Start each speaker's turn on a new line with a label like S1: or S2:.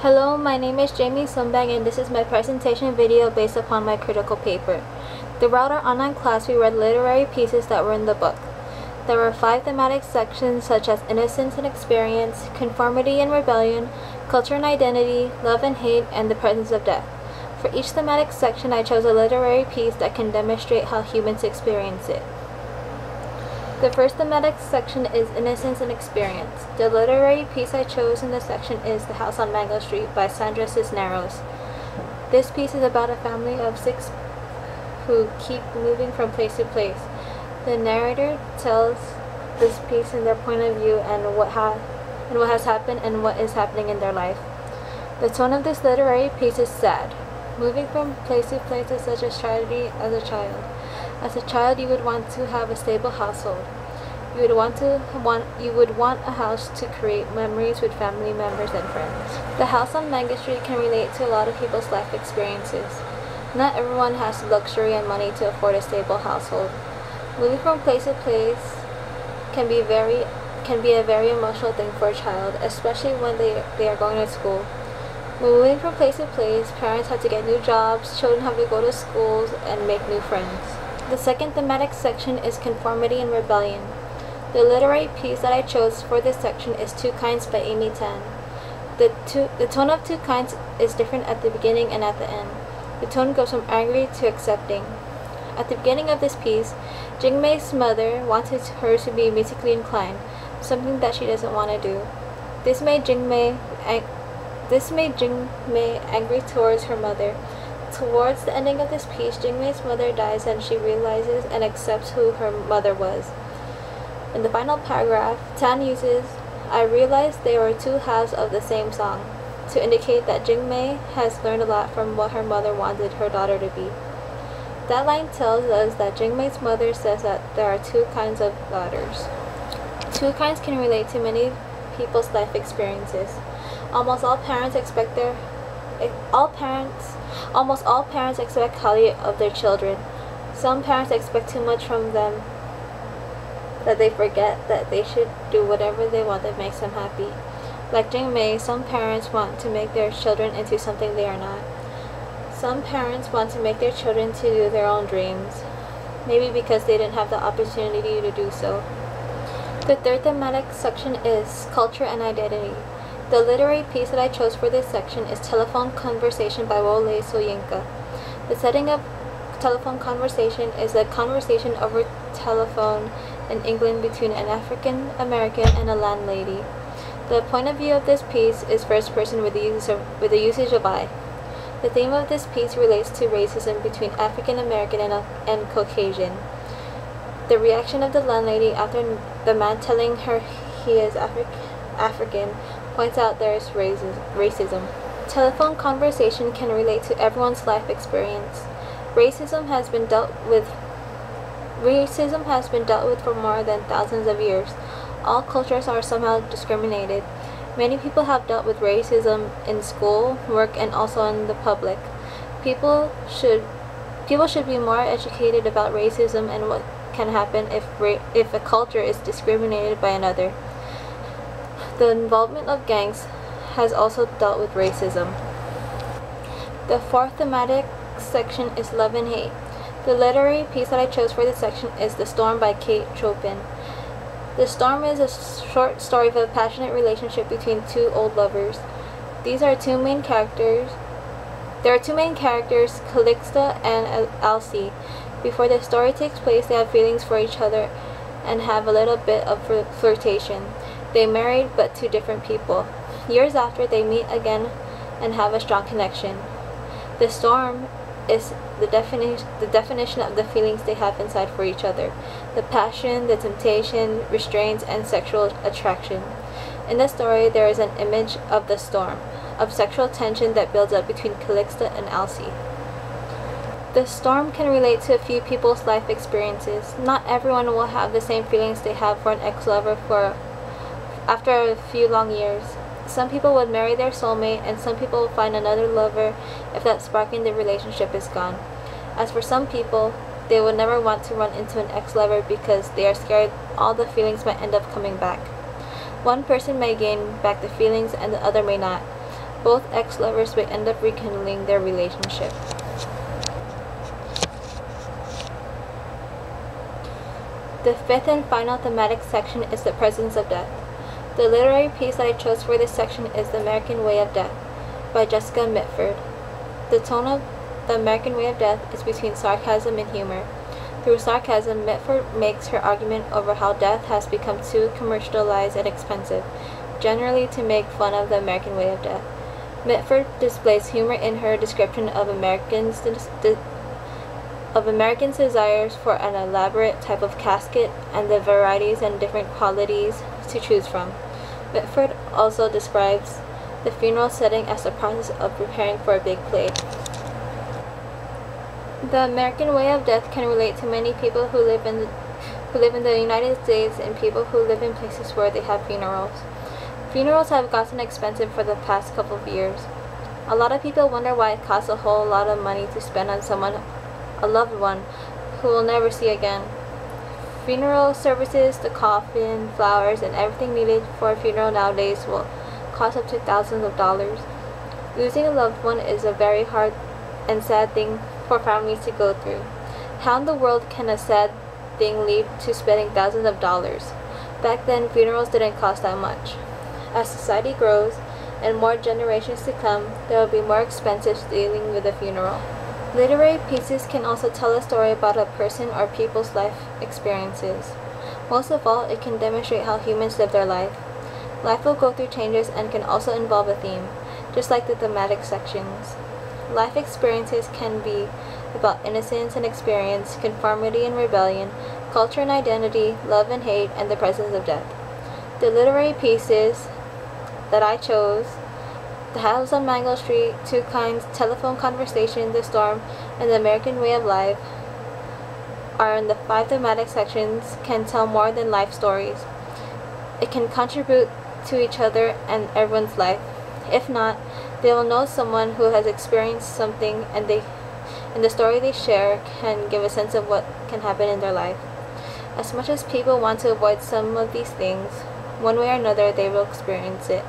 S1: Hello, my name is Jamie Sumbang and this is my presentation video based upon my critical paper. Throughout our online class, we read literary pieces that were in the book. There were 5 thematic sections such as innocence and experience, conformity and rebellion, culture and identity, love and hate, and the presence of death. For each thematic section, I chose a literary piece that can demonstrate how humans experience it. The first thematic section is Innocence and Experience. The literary piece I chose in this section is The House on Mango Street by Sandra Cisneros. This piece is about a family of 6 who keep moving from place to place. The narrator tells this piece in their point of view and what has happened and what is happening in their life. The tone of this literary piece is sad. Moving from place to place is such a tragedy as a child. As a child, you would want to have a stable household. You would want a house to create memories with family members and friends. The House on Mango Street can relate to a lot of people's life experiences. Not everyone has the luxury and money to afford a stable household. Moving from place to place can be a very emotional thing for a child, especially when they are going to school. Moving from place to place, parents have to get new jobs, children have to go to schools and make new friends. The second thematic section is Conformity and Rebellion. The literary piece that I chose for this section is Two Kinds by Amy Tan. The tone of Two Kinds is different at the beginning and at the end. The tone goes from angry to accepting. At the beginning of this piece, Jingmei's mother wanted her to be musically inclined, something that she doesn't want to do. This made Jingmei angry towards her mother. Towards the ending of this piece, Jingmei's mother dies and she realizes and accepts who her mother was. In the final paragraph, Tan uses, "I realized they were 2 halves of the same song," to indicate that Jingmei has learned a lot from what her mother wanted her daughter to be. That line tells us that Jingmei's mother says that there are 2 kinds of daughters. 2 kinds can relate to many people's life experiences. Almost all parents expect highly of their children. Some parents expect too much from them that they forget that they should do whatever they want that makes them happy. Like Jingmei, some parents want to make their children into something they are not. Some parents want to make their children to do their own dreams, maybe because they didn't have the opportunity to do so. The third thematic section is Culture and Identity. The literary piece that I chose for this section is Telephone Conversation by Wole Soyinka. The setting of telephone conversation is a conversation over telephone in England between an African American and a landlady. The point of view of this piece is first person with the usage of I. The theme of this piece relates to racism between African American and Caucasian. The reaction of the landlady after the man telling her he is African points out there is racism. Telephone conversation can relate to everyone's life experience. Racism has been dealt with for more than thousands of years. All cultures are somehow discriminated. Many people have dealt with racism in school, work, and also in the public. People should be more educated about racism and what can happen if a culture is discriminated by another. The involvement of gangs has also dealt with racism. The fourth thematic section is Love and Hate. The literary piece that I chose for this section is The Storm by Kate Chopin. The Storm is a short story of a passionate relationship between 2 old lovers. There are two main characters, Calixta and Alcee. Before the story takes place, they have feelings for each other and have a little bit of flirtation. They married but 2 different people. Years after, they meet again and have a strong connection. The storm is the definition of the feelings they have inside for each other. The passion, the temptation, restraints, and sexual attraction. In the story, there is an image of the storm, of sexual tension that builds up between Calixta and Alcee. The storm can relate to a few people's life experiences. Not everyone will have the same feelings they have for an ex-lover after a few long years. Some people would marry their soulmate, and some people will find another lover if that spark in the relationship is gone. As for some people, they would never want to run into an ex-lover because they are scared all the feelings might end up coming back. One person may gain back the feelings and the other may not. Both ex-lovers may end up rekindling their relationship. The fifth and final thematic section is the presence of death. The literary piece that I chose for this section is The American Way of Death by Jessica Mitford. The tone of The American Way of Death is between sarcasm and humor. Through sarcasm, Mitford makes her argument over how death has become too commercialized and expensive, generally to make fun of the American way of death. Mitford displays humor in her description of Americans' desires for an elaborate type of casket and the varieties and different qualities to choose from. Mitford also describes the funeral setting as the process of preparing for a big play. The American way of death can relate to many people who live in the United States and people who live in places where they have funerals. Funerals have gotten expensive for the past couple of years. A lot of people wonder why it costs a whole lot of money to spend on a loved one who we'll never see again. Funeral services, the coffin, flowers, and everything needed for a funeral nowadays will cost up to thousands of dollars. Losing a loved one is a very hard and sad thing for families to go through. How in the world can a sad thing lead to spending thousands of dollars? Back then, funerals didn't cost that much. As society grows and more generations to come, there will be more expenses dealing with a funeral. Literary pieces can also tell a story about a person or people's life experiences. Most of all, it can demonstrate how humans live their life. Life will go through changes and can also involve a theme, just like the thematic sections. Life experiences can be about innocence and experience, conformity and rebellion, culture and identity, love and hate, and the presence of death. The literary pieces that I chose, The House on Mango Street, Two Kinds, Telephone Conversation, The Storm, and The American Way of Life, are in the 5 thematic sections, can tell more than life stories. It can contribute to each other and everyone's life. If not, they will know someone who has experienced something, and the story they share can give a sense of what can happen in their life. As much as people want to avoid some of these things, one way or another they will experience it.